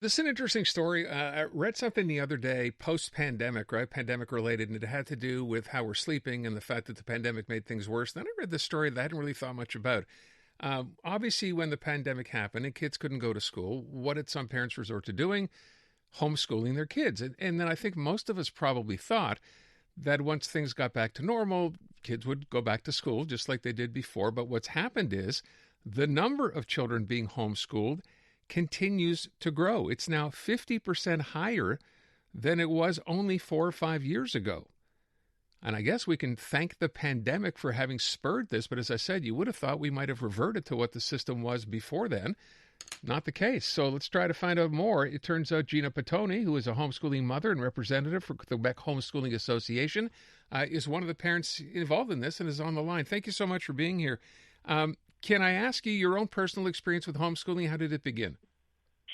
This is an interesting story. I read something the other day, post-pandemic, right? Pandemic related, and it had to do with how we're sleeping and the fact that the pandemic made things worse. Then I read this story that I hadn't really thought much about. Obviously, when the pandemic happened and kids couldn't go to school, what did some parents resort to doing? Homeschooling their kids. And then I think most of us probably thought that once things got back to normal, kids would go back to school just like they did before. But what's happened is the number of children being homeschooled continues to grow. It's now 50% higher than it was only 4 or 5 years ago. And I guess we can thank the pandemic for having spurred this. But as I said, you would have thought we might have reverted to what the system was before then. Not the case. So let's try to find out more. It turns out Gina Patone, who is a homeschooling mother and representative for the Quebec Homeschooling Association, is one of the parents involved in this and is on the line. Thank you so much for being here. Can I ask you your own personal experience with homeschooling? How did it begin?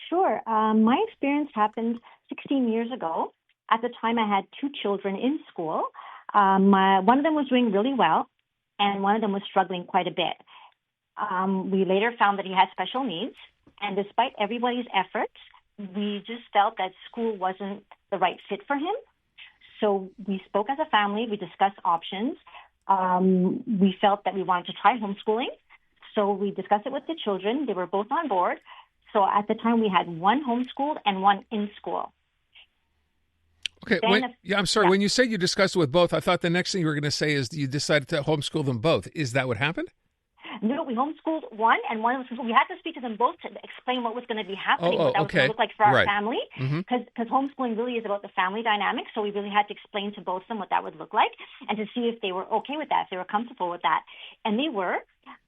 Sure. My experience happened 16 years ago. At the time, I had two children in school. One of them was doing really well, and one of them was struggling quite a bit. We later found that he had special needs, and despite everybody's efforts, we just felt that school wasn't the right fit for him. So we spoke as a family. We discussed options. We felt that we wanted to try homeschooling. So we discussed it with the children. They were both on board. So at the time, we had one homeschooled and one in school. Okay. I'm sorry. Yeah. When you said you discussed it with both, I thought the next thing you were going to say is you decided to homeschool them both. Is that what happened? No, we homeschooled one, and one was, we had to speak to them both to explain what was going to be happening, what that was going to look like for our family, because homeschooling really is about the family dynamic, so we really had to explain to both of them what that would look like and to see if they were okay with that, if they were comfortable with that. And they were.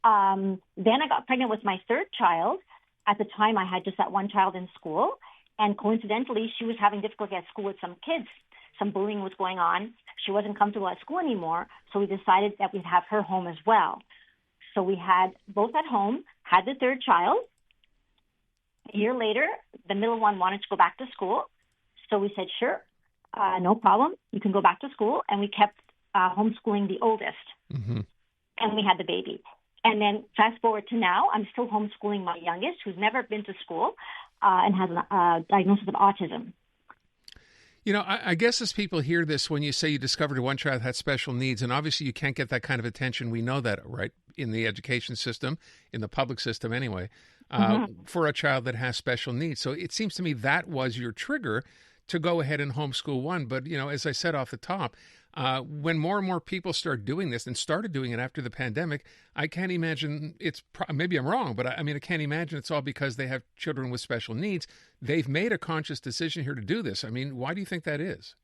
Then I got pregnant with my third child. At the time, I had just that one child in school, and coincidentally, she was having difficulty at school with some kids. Some bullying was going on. She wasn't comfortable at school anymore, so we decided that we'd have her home as well. So we had both at home, had the third child. A year later, the middle one wanted to go back to school. So we said, sure, no problem. You can go back to school. And we kept homeschooling the oldest. Mm-hmm. And we had the baby. And then fast forward to now, I'm still homeschooling my youngest, who's never been to school and has a diagnosis of autism. You know, I guess as people hear this, when you say you discovered one child had special needs, and obviously you can't get that kind of attention, we know that, right, in the education system, in the public system anyway, for a child that has special needs. So it seems to me that was your trigger to go ahead and homeschool one. But, you know, as I said off the top, when more and more people start doing this and started doing it after the pandemic, I can't imagine maybe I'm wrong, but I can't imagine it's all because they have children with special needs. They've made a conscious decision here to do this. I mean, why do you think that is?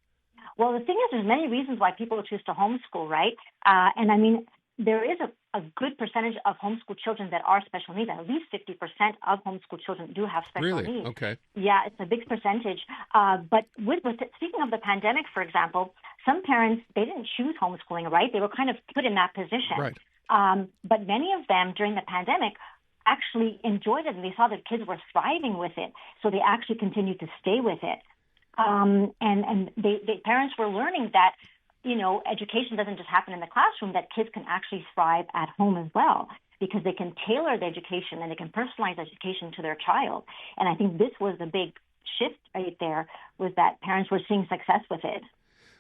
Well, the thing is, there's many reasons why people choose to homeschool, right? There is a good percentage of homeschool children that are special needs. At least 50% of homeschool children do have special needs. Really? Okay. Yeah, it's a big percentage. But speaking of the pandemic, for example, some parents, they didn't choose homeschooling, right? They were kind of put in that position. Right. But many of them during the pandemic actually enjoyed it, and they saw that kids were thriving with it. So they actually continued to stay with it. And the parents were learning that, you know, education doesn't just happen in the classroom, that kids can actually thrive at home as well, because they can tailor the education and they can personalize education to their child. And I think this was the big shift right there, was that parents were seeing success with it.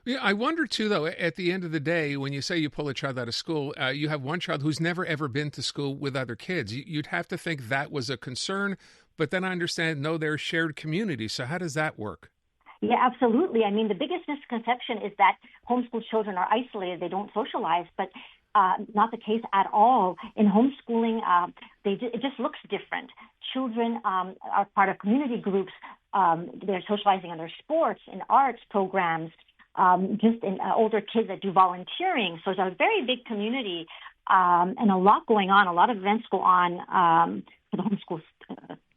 Yeah, I wonder, too, though, at the end of the day, when you say you pull a child out of school, you have one child who's never, ever been to school with other kids. You'd have to think that was a concern. But then I understand, no, they're shared community. So how does that work? Yeah, absolutely. I mean, the biggest misconception is that homeschool children are isolated. They don't socialize, but not the case at all. In homeschooling, it just looks different. Children are part of community groups. They're socializing in their sports, in arts programs, just in older kids that do volunteering. So it's a very big community and a lot going on. A lot of events go on for the homeschool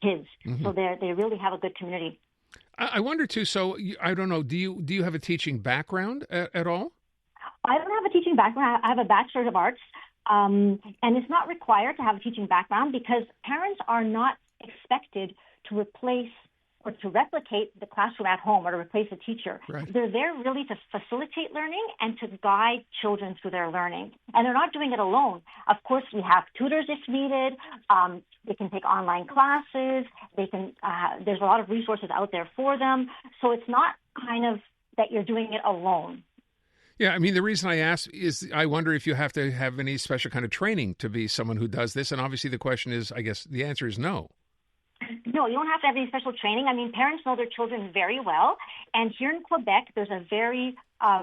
kids. Mm-hmm. So they really have a good community. I wonder, too, so I don't know, do you have a teaching background at all? I don't have a teaching background. I have a Bachelor of Arts, and it's not required to have a teaching background because parents are not expected to replace or to replicate the classroom at home or to replace a teacher. Right. They're there really to facilitate learning and to guide children through their learning. And they're not doing it alone. Of course, we have tutors if needed. They can take online classes. They can. There's a lot of resources out there for them. So it's not kind of that you're doing it alone. Yeah, I mean, the reason I ask is I wonder if you have to have any special kind of training to be someone who does this. And obviously the question is, I guess the answer is no. No, you don't have to have any special training. I mean, parents know their children very well. And here in Quebec, there's a very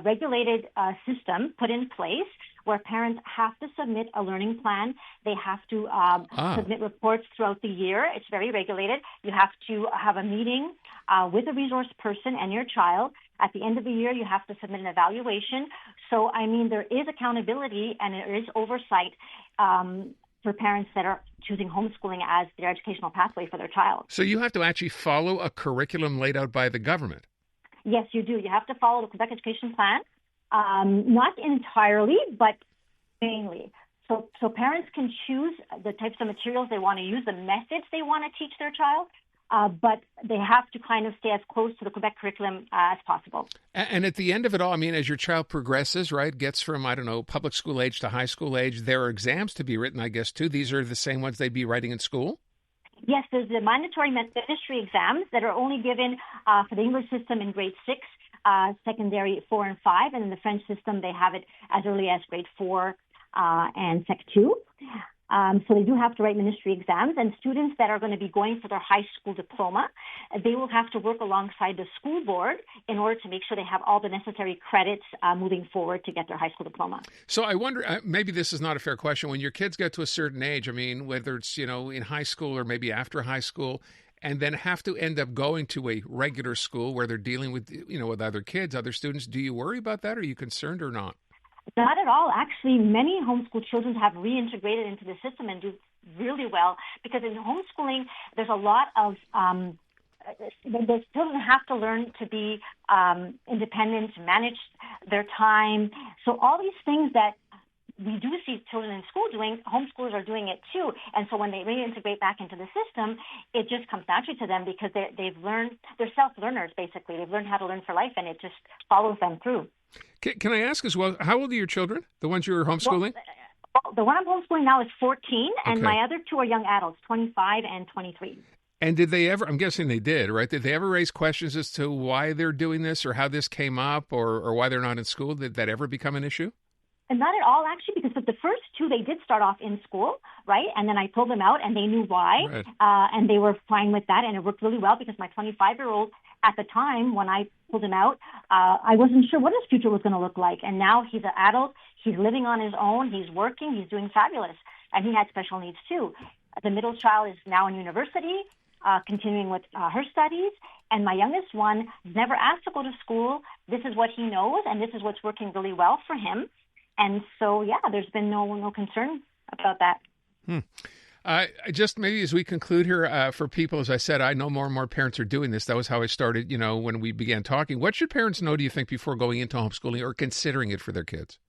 regulated system put in place where parents have to submit a learning plan. They have to submit reports throughout the year. It's very regulated. You have to have a meeting with a resource person and your child. At the end of the year, you have to submit an evaluation. So, I mean, there is accountability and there is oversight for parents that are choosing homeschooling as their educational pathway for their child. So you have to actually follow a curriculum laid out by the government? Yes, you do. You have to follow the Quebec Education Plan. Not entirely, but mainly. So parents can choose the types of materials they want to use, the methods they want to teach their child, but they have to kind of stay as close to the Quebec curriculum as possible. And at the end of it all, I mean, as your child progresses, right, gets from, I don't know, public school age to high school age, there are exams to be written, I guess, too. These are the same ones they'd be writing in school? Yes, there's the mandatory ministry exams that are only given for the English system in grade 6, secondary 4 and 5, and in the French system, they have it as early as grade 4 and Sec 2. So they do have to write ministry exams, and students that are going to be going for their high school diploma, they will have to work alongside the school board in order to make sure they have all the necessary credits moving forward to get their high school diploma. So I wonder, maybe this is not a fair question. When your kids get to a certain age, I mean, whether it's, you know, in high school or maybe after high school, and then have to end up going to a regular school where they're dealing with, you know, with other kids, other students, do you worry about that? Are you concerned or not? Not at all. Actually, many homeschool children have reintegrated into the system and do really well because in homeschooling, there's a lot of the children have to learn to be independent, manage their time. So all these things that we do see children in school doing, homeschoolers are doing it too. And so when they reintegrate back into the system, it just comes naturally to them because they've learned, they're self-learners basically. They've learned how to learn for life and it just follows them through. Can I ask as well, how old are your children, the ones you're homeschooling? Well, the one I'm homeschooling now is 14, and my other two are young adults, 25 and 23. And did they ever, I'm guessing they did, right? Did they ever raise questions as to why they're doing this or how this came up or why they're not in school? Did that ever become an issue? And not at all, actually, because with the first two, they did start off in school, right? And then I pulled them out, and they knew why, right. And they were fine with that, and it worked really well because my 25-year-old, at the time when I pulled him out, I wasn't sure what his future was going to look like. And now he's an adult, he's living on his own, he's working, he's doing fabulous, and he had special needs too. The middle child is now in university, continuing with her studies, and my youngest one never asked to go to school. This is what he knows, and this is what's working really well for him. And so, yeah, there's been no concern about that. Just maybe as we conclude here, for people, as I said, I know more and more parents are doing this. That was how I started, you know, when we began talking. What should parents know, do you think, before going into homeschooling or considering it for their kids?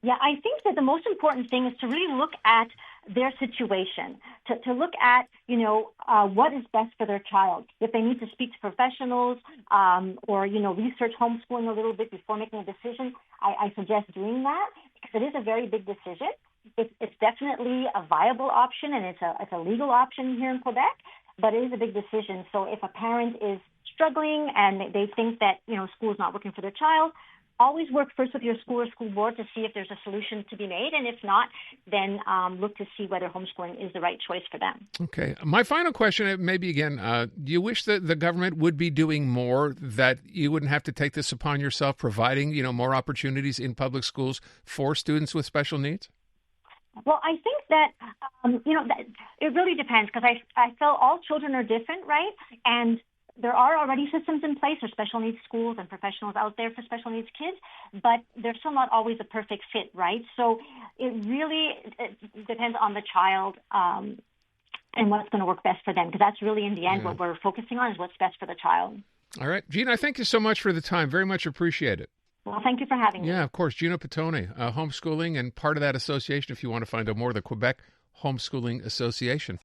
Yeah, I think that the most important thing is to really look at their situation, to look at, you know, what is best for their child. If they need to speak to professionals or, you know, research homeschooling a little bit before making a decision, I suggest doing that because it is a very big decision. It's definitely a viable option and it's a legal option here in Quebec, but it is a big decision. So if a parent is struggling and they think that, you know, school is not working for their child, always work first with your school or school board to see if there's a solution to be made. And if not, then look to see whether homeschooling is the right choice for them. Okay. My final question, maybe again, do you wish that the government would be doing more, that you wouldn't have to take this upon yourself, providing, you know, more opportunities in public schools for students with special needs? Well, I think that, you know, that it really depends because I feel all children are different, right? And there are already systems in place. There's special needs schools and professionals out there for special needs kids, but they're still not always a perfect fit, right? So it really depends on the child and what's going to work best for them, because that's really, in the end, what we're focusing on is what's best for the child. All right. Gina, thank you so much for the time. Very much appreciate it. Well, thank you for having me. Yeah, of course. Gina Patone, homeschooling and part of that association, if you want to find out more, the Quebec Homeschooling Association.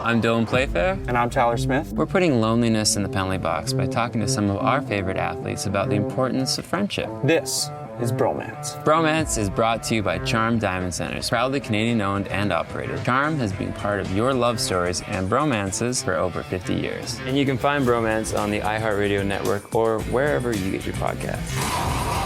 I'm Dylan Playfair. And I'm Tyler Smith. We're putting loneliness in the penalty box by talking to some of our favorite athletes about the importance of friendship. This is bromance. Bromance is brought to you by Charm Diamond Centers, proudly Canadian owned and operated. Charm has been part of your love stories and bromances for over 50 years. And you can find Bromance on the iHeartRadio network or wherever you get your podcasts.